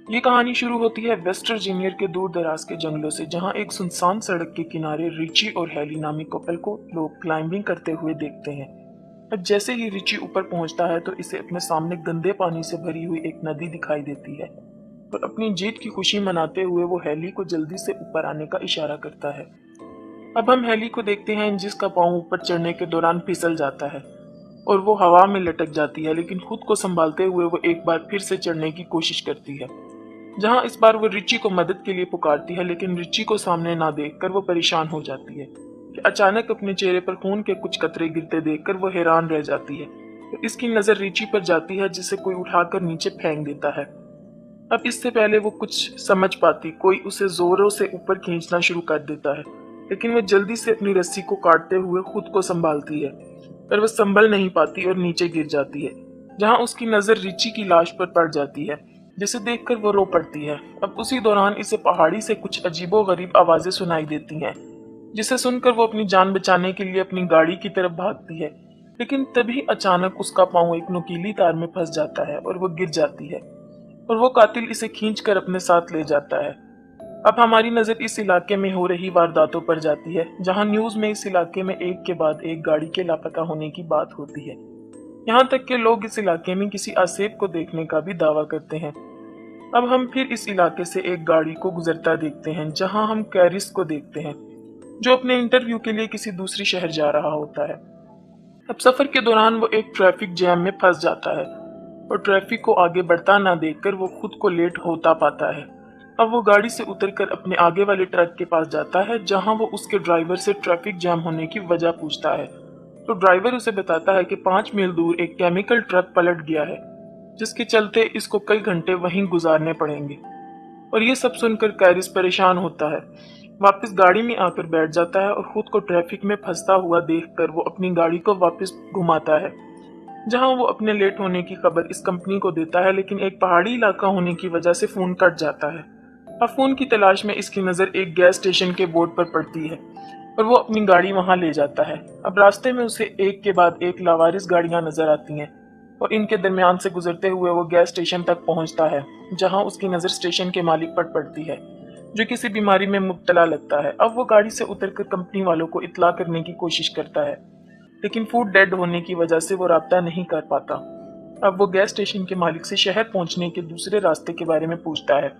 ये कहानी शुरू होती है वेस्ट वर्जीनिया के दूर दराज के जंगलों से, जहां एक सुनसान सड़क के किनारे रिची और हेली नामी कपल को लोग क्लाइंबिंग करते हुए देखते हैं। अब जैसे ही रिची ऊपर पहुंचता है तो इसे अपने सामने गंदे पानी से भरी हुई एक नदी दिखाई देती है और अपनी जीत की खुशी मनाते हुए वो हेली को जल्दी से ऊपर आने का इशारा करता है। अब हम हेली को देखते हैं जिसका पाँव ऊपर चढ़ने के दौरान फिसल जाता है और वो हवा में लटक जाती है, लेकिन खुद को संभालते हुए वो एक बार फिर से चढ़ने की कोशिश करती है। जहां इस बार वो रिची को मदद के लिए पुकारती है, लेकिन रिची को सामने ना देखकर वो परेशान हो जाती है कि अचानक अपने चेहरे पर खून के कुछ कतरे गिरते देखकर वो हैरान रह जाती है। तो इसकी नजर रिची पर जाती है जिसे कोई उठाकर नीचे फेंक देता है। अब इससे पहले वो कुछ समझ पाती, कोई उसे जोरों से ऊपर खींचना शुरू कर देता है, लेकिन वो जल्दी से अपनी रस्सी को काटते हुए खुद को संभालती है, पर वो संभल नहीं पाती और नीचे गिर जाती है, जहां उसकी नजर रिची की लाश पर पड़ जाती है, जिसे देखकर वो रो पड़ती है। अब उसी दौरान इसे पहाड़ी से कुछ अजीबोगरीब आवाजें सुनाई देती हैं, जिसे सुनकर वो अपनी जान बचाने के लिए अपनी गाड़ी की तरफ भागती है, लेकिन तभी अचानक उसका पाँव एक नुकीली तार में फंस जाता है और वो गिर जाती है और वो कातिल इसे खींचकर अपने साथ ले जाता है। अब हमारी नजर इस इलाके में हो रही वारदातों पर जाती है, जहां न्यूज में इस इलाके में एक के बाद एक गाड़ी के लापता होने की बात होती है। यहाँ तक कि लोग इस इलाके में किसी आसेब को देखने का भी दावा करते हैं। अब हम फिर इस इलाके से एक गाड़ी को गुजरता देखते हैं, जहां हम कैरिस को देखते हैं, जो अपने इंटरव्यू के लिए किसी दूसरी शहर जा रहा होता है। अब सफर के दौरान वो एक ट्रैफिक जैम में फंस जाता है और ट्रैफिक को आगे बढ़ता ना देखकर वो खुद को लेट होता पाता है। अब वो गाड़ी से उतरकर अपने आगे वाले ट्रक के पास जाता है, जहां वो उसके ड्राइवर से ट्रैफिक जैम होने की वजह पूछता है। तो ड्राइवर उसे बताता है कि 5 मील दूर एक केमिकल ट्रक पलट गया है, जिसके चलते इसको कई घंटे वहीं गुजारने पड़ेंगे। और ये सब सुनकर कैरिस परेशान होता है, वापस गाड़ी में आकर बैठ जाता है और खुद को ट्रैफिक में फंसता हुआ देखकर वो अपनी गाड़ी को वापस घुमाता है, जहां वो अपने लेट होने की खबर इस कंपनी को देता है, लेकिन एक पहाड़ी इलाका होने की वजह से फोन कट जाता है। अब फोन की तलाश में इसकी नजर एक गैस स्टेशन के बोर्ड पर पड़ती है और वो अपनी गाड़ी वहां ले जाता है। अब रास्ते में उसे एक के बाद एक लावारिस गाड़ियां नजर आती हैं और इनके दरमियान से गुजरते हुए वो गैस स्टेशन तक पहुंचता है, जहां उसकी नजर स्टेशन के मालिक पर पड़ती है, जो किसी बीमारी में मुब्तला लगता है। अब वो गाड़ी से उतरकर कंपनी वालों को इत्तला करने की कोशिश करता है, लेकिन फूड डेड होने की वजह से वो राब्ता नहीं कर पाता। अब वो गैस स्टेशन के मालिक से शहर पहुंचने के दूसरे रास्ते के बारे में पूछता है,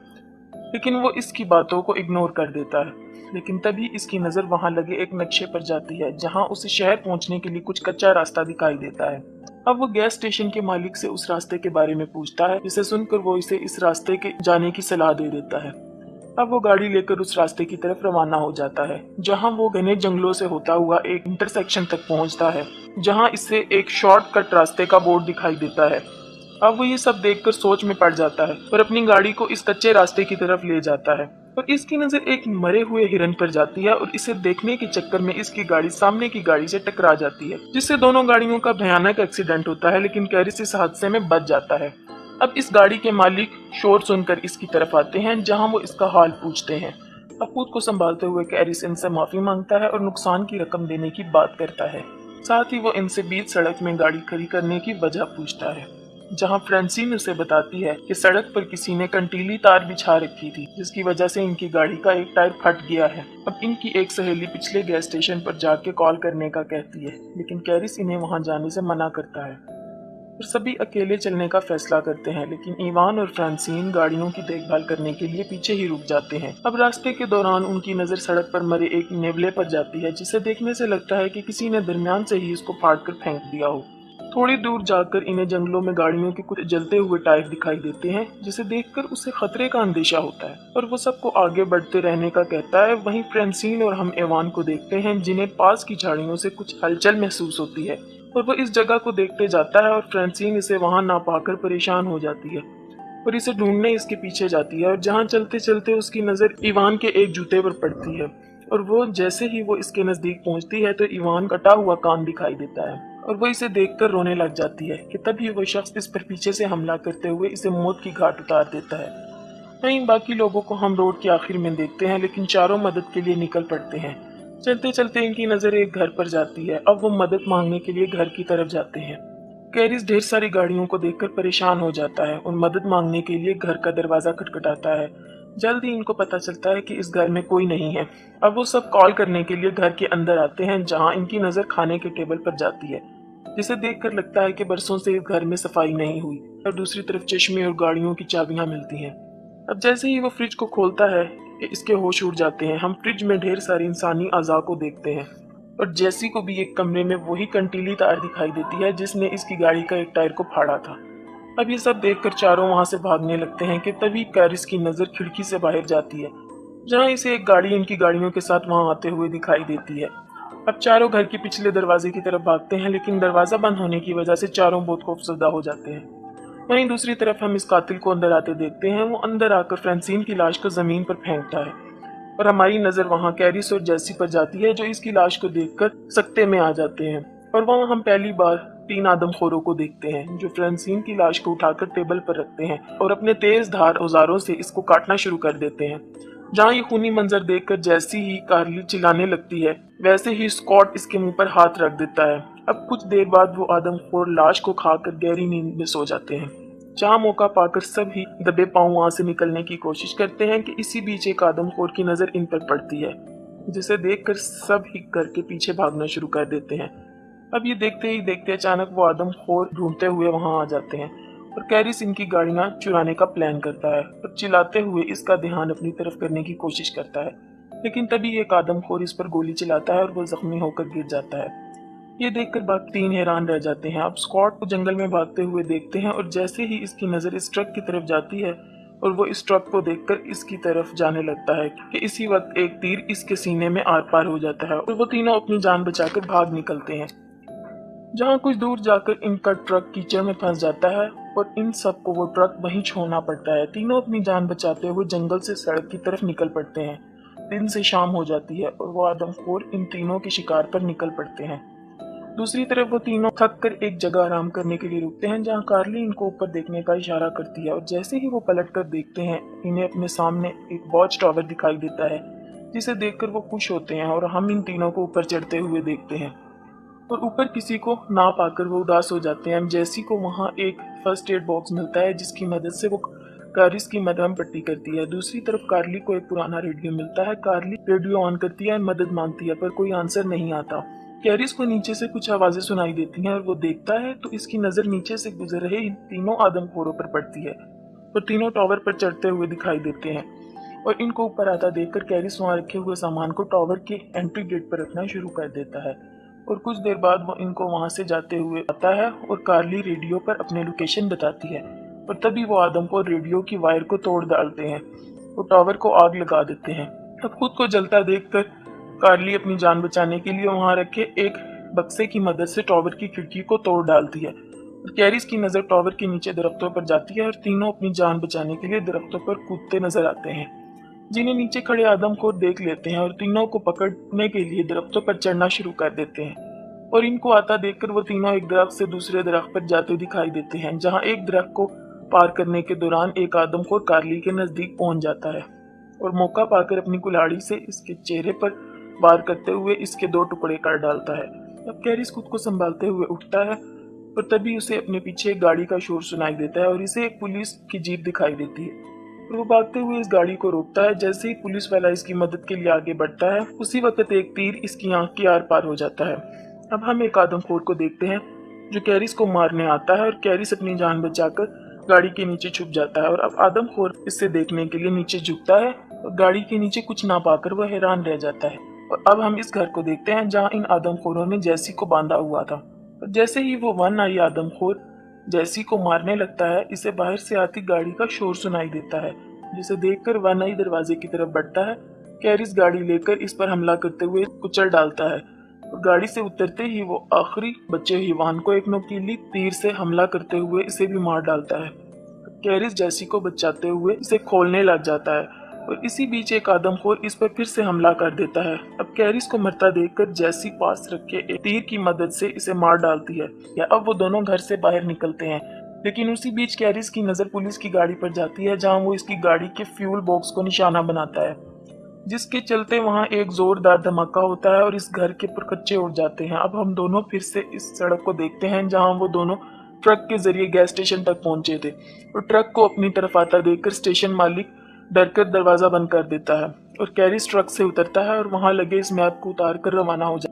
लेकिन वो इसकी बातों को इग्नोर कर देता है। लेकिन तभी इसकी नज़र वहां लगे एक नक्शे पर जाती है, जहां उसे शहर पहुंचने के लिए कुछ कच्चा रास्ता दिखाई देता है। अब वो गैस स्टेशन के मालिक से उस रास्ते के बारे में पूछता है, जिसे सुनकर वो इसे इस रास्ते के जाने की सलाह दे देता है। अब वो गाड़ी लेकर उस रास्ते की तरफ रवाना हो जाता है, जहां वो घने जंगलों से होता हुआ एक इंटरसेक्शन तक पहुंचता है, जहां इससे एक शॉर्टकट रास्ते का बोर्ड दिखाई देता है। अब वो ये सब देखकर सोच में पड़ जाता है और अपनी गाड़ी को इस कच्चे रास्ते की तरफ ले जाता है, और इसकी नजर एक मरे हुए हिरन पर जाती है और इसे देखने के चक्कर में इसकी गाड़ी सामने की गाड़ी से टकरा जाती है, जिससे दोनों गाड़ियों का भयानक एक्सीडेंट होता है, लेकिन कैरिस इस हादसे में बच जाता है। अब इस गाड़ी के मालिक शोर सुनकर इसकी तरफ आते हैं, जहां वो इसका हाल पूछते हैं। अब खुद को संभालते हुए कैरिस इनसे माफी मांगता है और नुकसान की रकम देने की बात करता है। साथ ही वो इनसे बीच सड़क में गाड़ी खड़ी करने की वजह पूछता है, जहां फ्रांसीन उसे बताती है कि सड़क पर किसी ने कंटीली तार बिछा रखी थी, जिसकी वजह से इनकी गाड़ी का एक टायर फट गया है। अब इनकी एक सहेली पिछले गैस स्टेशन पर जाके कॉल करने का कहती है, लेकिन कैरिस इन्हें वहां जाने से मना करता है और सभी अकेले चलने का फैसला करते हैं, लेकिन इवान और फ्रांसीन गाड़ियों की देखभाल करने के लिए पीछे ही रुक जाते हैं। अब रास्ते के दौरान उनकी नजर सड़क पर मरे एक नेवले पर जाती है, जिसे देखने से लगता है कि किसी ने दरमियान से ही इसको फाड़ कर फेंक दिया हो। थोड़ी दूर जाकर इन्हें जंगलों में गाड़ियों के कुछ जलते हुए टायर दिखाई देते हैं, जिसे देखकर उसे खतरे का अंदेशा होता है और वो सबको आगे बढ़ते रहने का कहता है। वहीं फ्रांसीन और हम एवान को देखते हैं, जिन्हें पास की झाड़ियों से कुछ हलचल महसूस होती है और वो इस जगह को देखते जाता है, और फ्रांसीन इसे वहां ना पाकर परेशान हो जाती है और इसे ढूंढने इसके पीछे जाती है, और जहां चलते चलते उसकी नजर इवान के एक जूते पर पड़ती है, और वो जैसे ही वो इसके नजदीक पहुंचती है तो इवान कटा हुआ कान दिखाई देता है और वो इसे देखकर रोने लग जाती है कि तभी वो शख्स इस पर पीछे से हमला करते हुए इसे मौत की घाट उतार देता है। वहीं बाकी लोगों को हम रोड के आखिर में देखते हैं, लेकिन चारों मदद के लिए निकल पड़ते हैं। चलते चलते इनकी नजर एक घर पर जाती है। अब वो मदद मांगने के लिए घर की तरफ जाते हैं, कैरिस ढेर सारी गाड़ियों को देखकर परेशान हो जाता है और मदद मांगने के लिए घर का दरवाजा खटखटाता है। जल्द ही इनको पता चलता है कि इस घर में कोई नहीं है। अब वो सब कॉल करने के लिए घर के अंदर आते हैं, जहां इनकी नजर खाने के टेबल पर जाती है, जिसे देखकर लगता है कि बरसों से इस घर में सफाई नहीं हुई। और दूसरी तरफ चश्मे और गाड़ियों की चाबियां मिलती हैं। अब जैसे ही वो फ्रिज को खोलता है, इसके होश उड़ जाते हैं। हम फ्रिज में ढेर सारी इंसानी अज़ा को देखते हैं और जैसी को भी एक कमरे में वही कंटीली तार दिखाई देती है जिसने इसकी गाड़ी का एक टायर को फाड़ा था। अब ये सब देखकर चारों वहां से भागने लगते हैं कि तभी कैरिस की नजर खिड़की से बाहर जाती है, जहां इसे एक गाड़ी इनकी गाड़ियों के साथ वहां आते हुए दिखाई देती है। अब चारों घर के पिछले दरवाजे की तरफ भागते हैं, लेकिन दरवाजा बंद होने की वजह से चारों बहुत खौफजदा हो जाते हैं। वहीं दूसरी तरफ हम इस कातिल को अंदर आते देखते हैं। वो अंदर आकर फ्रांसीन की लाश को जमीन पर फेंकता है और हमारी नजर वहां कैरिस और जैसी पर जाती है, जो इसकी लाश को देखकर सकते में आ जाते हैं। और वहां हम पहली बार 3 आदमखोरों को देखते हैं, जो फ्रांसीन की लाश को उठाकर टेबल पर रखते हैं और अपने तेज धार औजारों से इसको काटना शुरू कर देते हैं। जहाँ ये खूनी मंजर देखकर जैसी ही कार्ली चिल्लाने लगती है, वैसे ही स्कॉट इसके मुंह पर हाथ रख देता है। अब कुछ देर बाद वो आदमखोर लाश को खाकर गहरी नींद में सो जाते हैं। जहाँ मौका पाकर सब ही दबे पांव वहां से निकलने की कोशिश करते हैं कि इसी बीच एक आदमखोर की नजर इन पर पड़ती है, जिसे देखकर सब ही घर के पीछे भागना शुरू कर देते हैं। अब ये देखते ही देखते अचानक वो आदमखोर ढूंढते हुए वहां आ जाते हैं और कैरिस इनकी गाड़ियां चुराने का प्लान करता है और चिल्लाते हुए इसका ध्यान अपनी तरफ करने की कोशिश करता है। लेकिन तभी एक आदमखोर इस पर गोली चलाता है और वो जख्मी होकर गिर जाता है। ये देखकर बाकी 3 हैरान रह जाते हैं। अब स्कॉट को जंगल में भागते हुए देखते हैं और जैसे ही इसकी नजर इस ट्रक की तरफ जाती है और वो इस ट्रक को देखकर इसकी तरफ जाने लगता है कि इसी वक्त एक तीर इसके सीने में आर पार हो जाता है और वो तीनों अपनी जान बचाकर भाग निकलते हैं। जहाँ कुछ दूर जाकर इनका ट्रक कीचड़ में फंस जाता है और इन सबको वो ट्रक वहीं छोड़ना पड़ता है। तीनों अपनी जान बचाते हुए जंगल से सड़क की तरफ निकल पड़ते हैं। दिन से शाम हो जाती है और वो आदमखोर इन तीनों के शिकार पर निकल पड़ते हैं। दूसरी तरफ वो तीनों थक कर एक जगह आराम करने के लिए रुकते हैं, जहाँ कार्ली इनको ऊपर देखने का इशारा करती है और जैसे ही वो पलट कर देखते हैं, इन्हें अपने सामने एक वॉच टावर दिखाई देता है, जिसे देखकर वो खुश होते हैं और हम इन तीनों को ऊपर चढ़ते हुए देखते हैं और ऊपर किसी को ना पाकर वो उदास हो जाते हैं। जैसी को वहाँ एक फर्स्ट एड बॉक्स मिलता है, जिसकी मदद से वो कैरिस की मरहम पट्टी करती है। दूसरी तरफ कार्ली को एक पुराना रेडियो मिलता है। कार्ली रेडियो ऑन करती है, मदद मांगती है, पर कोई आंसर नहीं आता। कैरिस को नीचे से कुछ आवाजें सुनाई देती हैं और वो देखता है तो इसकी नजर नीचे से गुजर रहे इन तीनों आदमखोरों पर पड़ती है और तीनों टावर पर चढ़ते हुए दिखाई देते हैं। और इनको ऊपर आता देखकर कैरिस वहां रखे हुए सामान को टावर के एंट्री गेट पर रखना शुरू कर देता है और कुछ देर बाद वो इनको वहां से जाते हुए आता है और कार्ली रेडियो पर अपने लोकेशन बताती है और तभी वो आदमखोर रेडियो की वायर को तोड़ डालते हैं और टावर को आग लगा देते हैं। अब खुद को जलता देखकर कार्ली अपनी जान बचाने के लिए वहां रखे एक बक्से की मदद से टावर की खिड़की को तोड़ डालती है और कैरिस की नजर टावर के नीचे दरख्तों पर जाती है और तीनों अपनी जान बचाने के लिए दरख्तों पर कूदते नजर आते हैं, जिन्हें नीचे खड़े आदमखोर देख लेते हैं और तीनों को पकड़ने के लिए दरख्तों पर चढ़ना शुरू कर देते हैं। और इनको आता देखकर वो तीनों एक दरख्त से दूसरे दरख्त पर जाते दिखाई देते हैं, जहां एक दरख्त को पार करने के दौरान एक आदमखोर कार्ली के नजदीक पहुंच जाता है और मौका पाकर अपनी कुल्हाड़ी से इसके चेहरे पर वार करते हुए इसके 2 टुकड़े कर डालता है। अब कैरिस खुद को संभालते हुए उठता है और तभी उसे अपने पीछे एक गाड़ी का शोर सुनाई देता है और इसे एक पुलिस की जीप दिखाई देती है और वो भागते हुए इस गाड़ी को रोकता है। जैसे ही पुलिस वाला इसकी मदद के लिए आगे बढ़ता है, उसी वक्त एक तीर इसकी आंख की आर पार हो जाता है। अब हम एक आदमखोर को देखते हैं जो कैरिस को मारने आता है और कैरिस अपनी जान बचाकर गाड़ी के नीचे छुप जाता है और अब आदमखोर इसे देखने के लिए नीचे झुकता है और गाड़ी के नीचे कुछ ना पाकर वह हैरान रह जाता है। और अब हम इस घर को देखते हैं जहां इन आदमखोरों ने जैसी को बांधा हुआ था और जैसे ही वो वन आई आदमखोर जैसी को मारने लगता है, इसे बाहर से आती गाड़ी का शोर सुनाई देता है, जिसे देखकर वन आई दरवाजे की तरफ बढ़ता है। कैरिस गाड़ी लेकर इस पर हमला करते हुए कुचल डालता है और गाड़ी से उतरते ही वो आखिरी बचे हुए वाहन को एक नुकीली तीर से हमला करते हुए इसे भी मार डालता है। कैरिस जैसी को बचाते हुए इसे खोलने लग जाता है और इसी बीच एक आदमखोर इस पर फिर से हमला कर देता है। अब कैरिस को मरता देखकर जैसी पास रखे एक तीर की मदद से इसे मार डालती है। या अब वो दोनों घर से बाहर निकलते हैं, लेकिन उसी बीच कैरिस की नजर पुलिस की गाड़ी पर जाती है, जहां वो इसकी गाड़ी के फ्यूल बॉक्स को निशाना बनाता है, जिसके चलते वहां एक जोरदार धमाका होता है और इस घर के पर कच्चे उड़ जाते हैं। अब हम दोनों फिर से इस सड़क को देखते हैं जहां वो दोनों ट्रक के जरिए गैस स्टेशन तक पहुंचे थे और ट्रक को अपनी तरफ आता देखकर स्टेशन मालिक डरकर दरवाजा बंद कर देता है और कैरिस ट्रक से उतरता है और वहां लगे इस मैप को उतार कर रवाना हो जाता है।